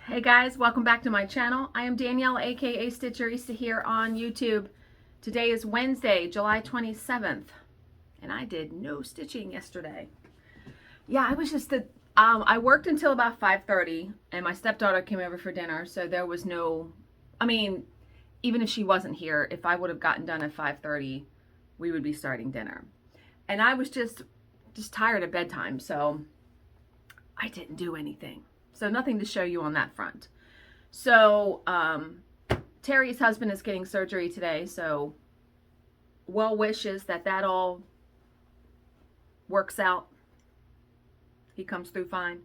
Hey guys, welcome back to my channel. I am Danielle, aka Stitcherista, here on YouTube. Today is Wednesday, July 27th, and I did no stitching yesterday. Yeah, I was just I worked until about 5:30, and my stepdaughter came over for dinner, so there was no, I mean, even if she wasn't here, if I would have gotten done at 5:30, we would be starting dinner. And I was just tired of bedtime, so I didn't do anything. So nothing to show you on that front. So Terry's husband is getting surgery today, so well wishes that all works out. He comes through fine.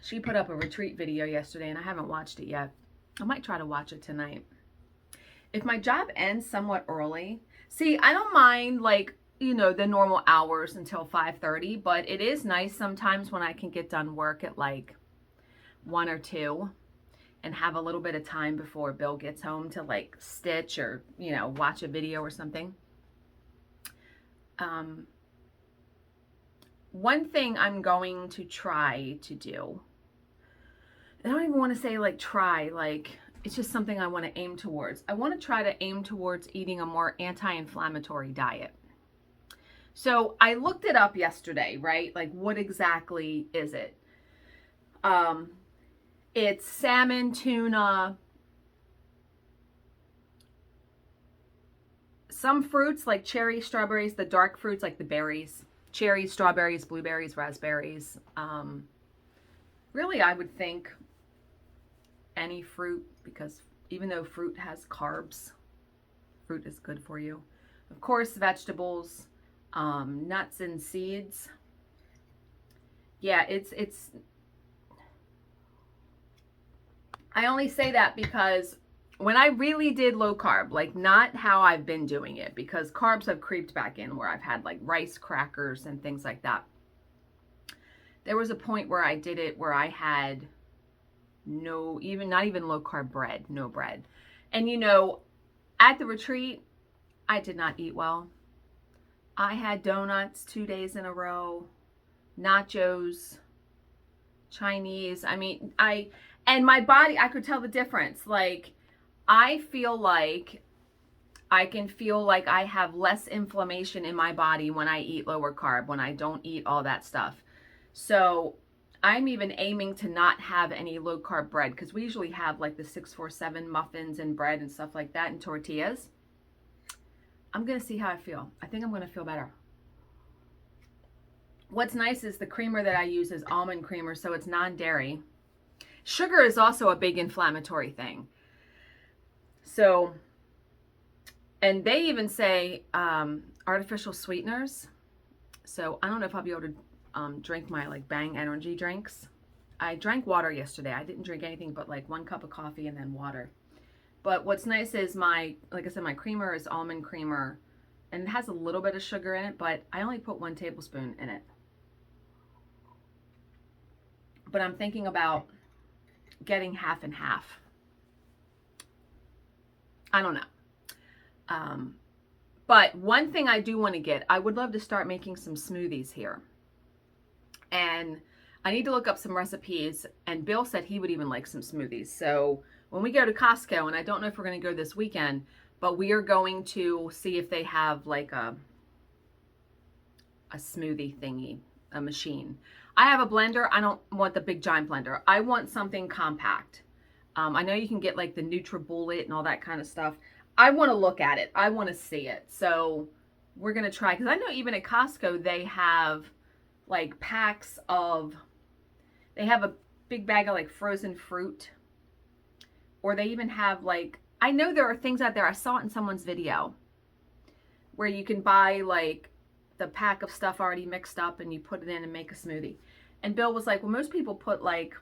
She put up a retreat video yesterday, and I haven't watched it yet. I might try to watch it tonight. If my job ends somewhat early, see, I don't mind, like, you know, the normal hours until 5:30, but it is nice sometimes when I can get done work at like 1 or 2 and have a little bit of time before Bill gets home to like stitch or, you know, watch a video or something. One thing I'm going to try to do, I don't even want to say like try, like it's just something I want to aim towards. I want to try to aim towards eating a more anti-inflammatory diet. So I looked it up yesterday, right? Like, what exactly is it? It's salmon, tuna, some fruits like cherry, strawberries, the dark fruits like the berries, cherries, strawberries, blueberries, raspberries. Really, I would think any fruit, because even though fruit has carbs, fruit is good for you. Of course, vegetables, nuts and seeds. Yeah, it's I only say that because when I really did low carb, like not how I've been doing it, because carbs have creeped back in where I've had like rice crackers and things like that. There was a point where I did it where I had not even low carb bread, no bread. And you know, at the retreat, I did not eat well. I had donuts 2 days in a row, nachos, Chinese. I mean, and my body, I could tell the difference. Like, I feel like I can feel like I have less inflammation in my body when I eat lower carb, when I don't eat all that stuff. So I'm even aiming to not have any low carb bread, because we usually have like the 647 muffins and bread and stuff like that and tortillas. I'm going to see how I feel. I think I'm going to feel better. What's nice is the creamer that I use is almond creamer, so it's non-dairy. Sugar is also a big inflammatory thing. So, and they even say artificial sweeteners. So I don't know if I'll be able to drink my like Bang energy drinks. I drank water yesterday. I didn't drink anything but like 1 cup of coffee and then water. But what's nice is like I said, my creamer is almond creamer, and it has a little bit of sugar in it, but I only put 1 tablespoon in it. But I'm thinking about getting half and half. I don't know. But one thing I do want to get, I would love to start making some smoothies here. And I need to look up some recipes, and Bill said he would even like some smoothies. So when we go to Costco, and I don't know if we're going to go this weekend, but we are going to see if they have like a smoothie thingy, a machine. I have a blender. I don't want the big giant blender. I want something compact. I know you can get like the NutriBullet and all that kind of stuff. I want to look at it. I want to see it. So we're going to try, because I know even at Costco, they have like packs of, they have a big bag of like frozen fruit, or they even have like, I know there are things out there, I saw it in someone's video, where you can buy like the pack of stuff already mixed up and you put it in and make a smoothie. And Bill was like, well, most people put like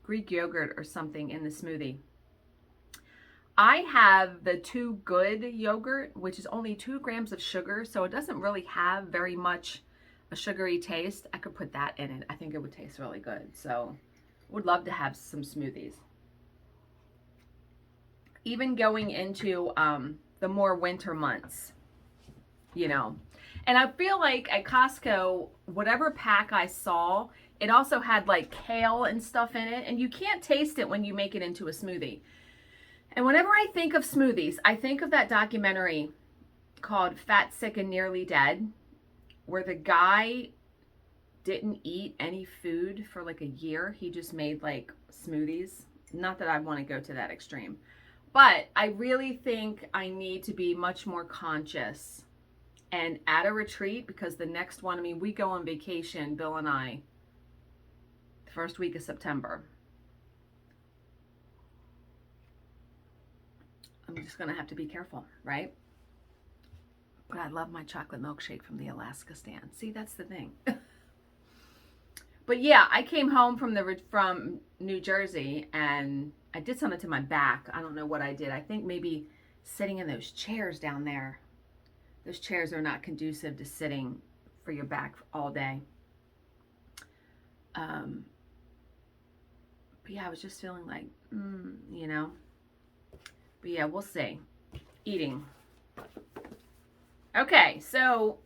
Greek yogurt or something in the smoothie. I have the Too Good yogurt, which is only 2 grams of sugar, so it doesn't really have very much a sugary taste. I could put that in it. I think it would taste really good. So would love to have some smoothies. Even going into the more winter months, you know. And I feel like at Costco, whatever pack I saw, It also had like kale and stuff in it, and you can't taste it when you make it into a smoothie. And whenever I think of smoothies, I think of that documentary called Fat, Sick, and Nearly Dead, where the guy didn't eat any food for like a year. He just made like smoothies. Not that I want to go to that extreme, but I really think I need to be much more conscious and at a retreat, because the next one, I mean, we go on vacation, Bill and I, the first week of September. I'm just going to have to be careful, right? But I love my chocolate milkshake from the Alaska stand. See, that's the thing. But yeah, I came home from New Jersey and I did something to my back. I don't know what I did. I think maybe sitting in those chairs down there. Those chairs are not conducive to sitting for your back all day. But yeah, I was just feeling like, you know. But yeah, we'll see. Eating. Okay, so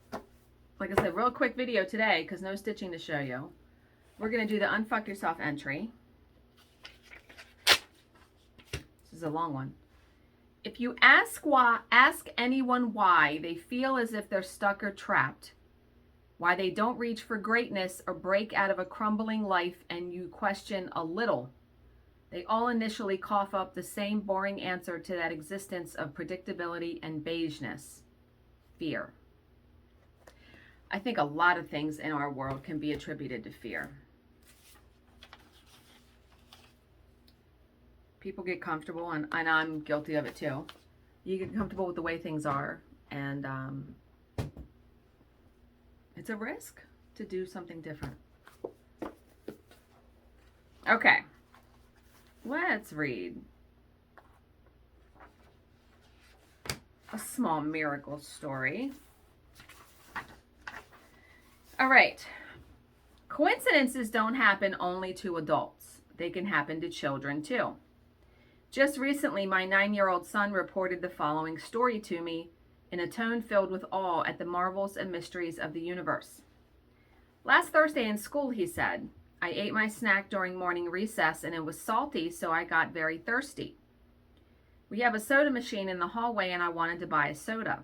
like I said, real quick video today because no stitching to show you. We're going to do the Unfuck Yourself entry. This is a long one. If you ask anyone why they feel as if they're stuck or trapped, why they don't reach for greatness or break out of a crumbling life, and you question a little, they all initially cough up the same boring answer to that existence of predictability and beigeness: fear. I think a lot of things in our world can be attributed to fear. People get comfortable, and I'm guilty of it too. You get comfortable with the way things are, and it's a risk to do something different. Okay, let's read a small miracle story. All right. Coincidences don't happen only to adults. They can happen to children too. Just recently, my 9-year-old son reported the following story to me in a tone filled with awe at the marvels and mysteries of the universe. Last Thursday in school, he said, I ate my snack during morning recess and it was salty, so I got very thirsty. We have a soda machine in the hallway and I wanted to buy a soda.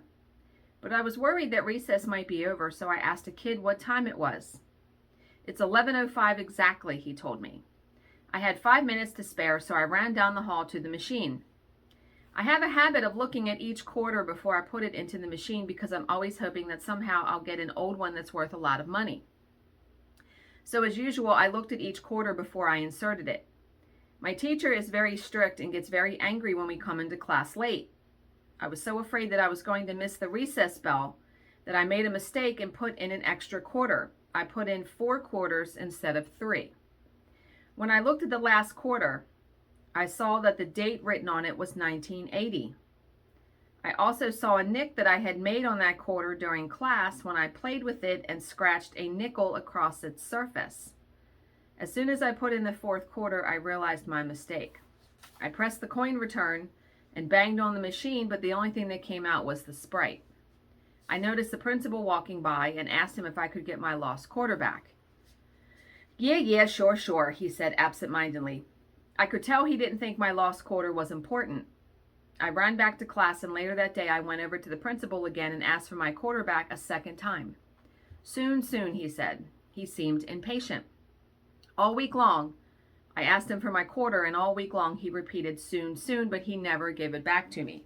But I was worried that recess might be over, so I asked a kid what time it was. It's 11:05 exactly, he told me. I had 5 minutes to spare, so I ran down the hall to the machine. I have a habit of looking at each quarter before I put it into the machine because I'm always hoping that somehow I'll get an old one that's worth a lot of money. So as usual, I looked at each quarter before I inserted it. My teacher is very strict and gets very angry when we come into class late. I was so afraid that I was going to miss the recess bell that I made a mistake and put in an extra quarter. I put in 4 quarters instead of 3. When I looked at the last quarter, I saw that the date written on it was 1980. I also saw a nick that I had made on that quarter during class when I played with it and scratched a nickel across its surface. As soon as I put in the 4th quarter, I realized my mistake. I pressed the coin return and banged on the machine, but the only thing that came out was the sprite. I noticed the principal walking by and asked him if I could get my lost quarter back. Yeah, sure, he said absent-mindedly. I could tell he didn't think my lost quarter was important. I ran back to class, and later that day I went over to the principal again and asked for my quarter back a second time. Soon, he said. He seemed impatient. All week long, I asked him for my quarter, and all week long he repeated soon, but he never gave it back to me.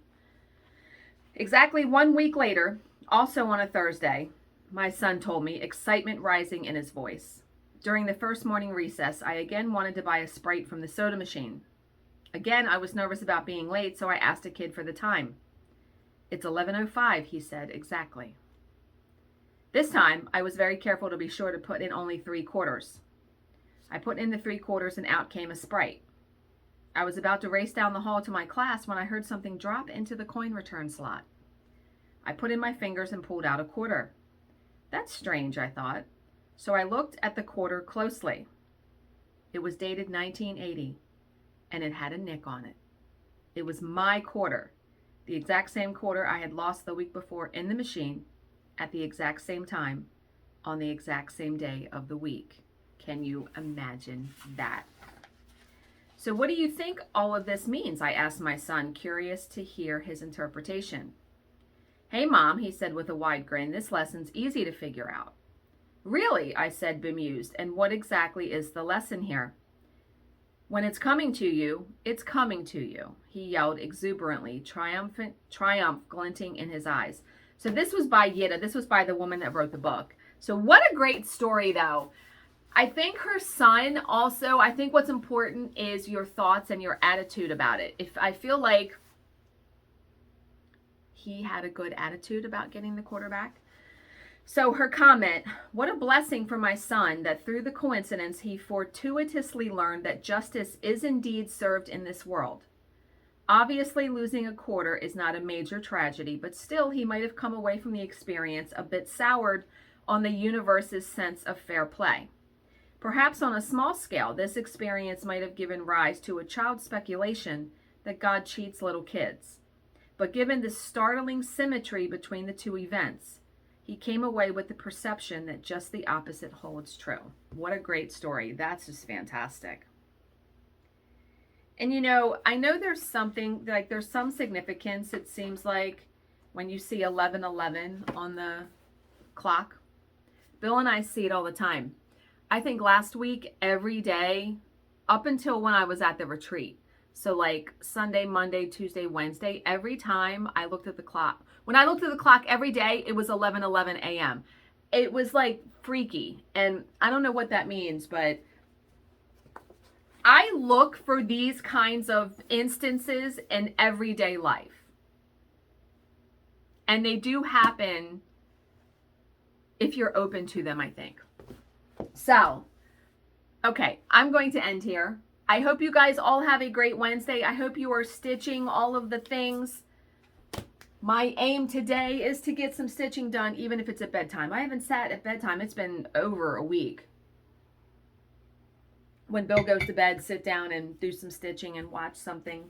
Exactly 1 week later, also on a Thursday, my son told me, excitement rising in his voice. During the first morning recess, I again wanted to buy a Sprite from the soda machine. Again, I was nervous about being late, so I asked a kid for the time. It's 11:05, he said, exactly. This time, I was very careful to be sure to put in only 3 quarters. I put in the 3 quarters and out came a Sprite. I was about to race down the hall to my class when I heard something drop into the coin return slot. I put in my fingers and pulled out a quarter. That's strange, I thought. So I looked at the quarter closely. It was dated 1980, and it had a nick on it. It was my quarter, the exact same quarter I had lost the week before in the machine, at the exact same time, on the exact same day of the week. Can you imagine that? So what do you think all of this means? I asked my son, curious to hear his interpretation. Hey, Mom, he said with a wide grin, this lesson's easy to figure out. Really? I said, bemused. And what exactly is the lesson here? When it's coming to you, it's coming to you, he yelled exuberantly, triumph glinting in his eyes. So this was by Yitta. This was by the woman that wrote the book. So what a great story, though. I think her son also, I think what's important is your thoughts and your attitude about it. If I feel like he had a good attitude about getting the quarterback. So her comment, what a blessing for my son that through the coincidence he fortuitously learned that justice is indeed served in this world. Obviously, losing a quarter is not a major tragedy, but still he might have come away from the experience a bit soured on the universe's sense of fair play. Perhaps on a small scale, this experience might have given rise to a child's speculation that God cheats little kids. But given the startling symmetry between the two events, he came away with the perception that just the opposite holds true. What a great story. That's just fantastic. And you know, I know there's something, like there's some significance, it seems like, when you see 11:11 on the clock. Bill and I see it all the time. I think last week, every day, up until when I was at the retreat, so like Sunday, Monday, Tuesday, Wednesday, every time I looked at the clock, when I looked at the clock every day, it was 11:11 a.m. It was like freaky. And I don't know what that means, but I look for these kinds of instances in everyday life. And they do happen if you're open to them, I think. So, okay, I'm going to end here. I hope you guys all have a great Wednesday. I hope you are stitching all of the things. My aim today is to get some stitching done, even if it's at bedtime. I haven't sat at bedtime. It's been over a week. When Bill goes to bed, sit down and do some stitching and watch something.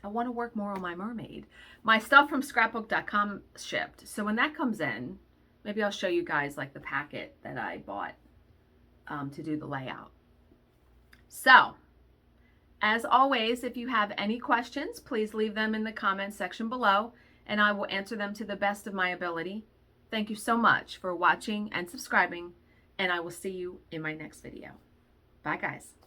I want to work more on my mermaid. My stuff from scrapbook.com shipped. So when that comes in, maybe I'll show you guys like the packet that I bought to do the layout. So, as always, if you have any questions, please leave them in the comments section below, and I will answer them to the best of my ability. Thank you so much for watching and subscribing, and I will see you in my next video. Bye, guys.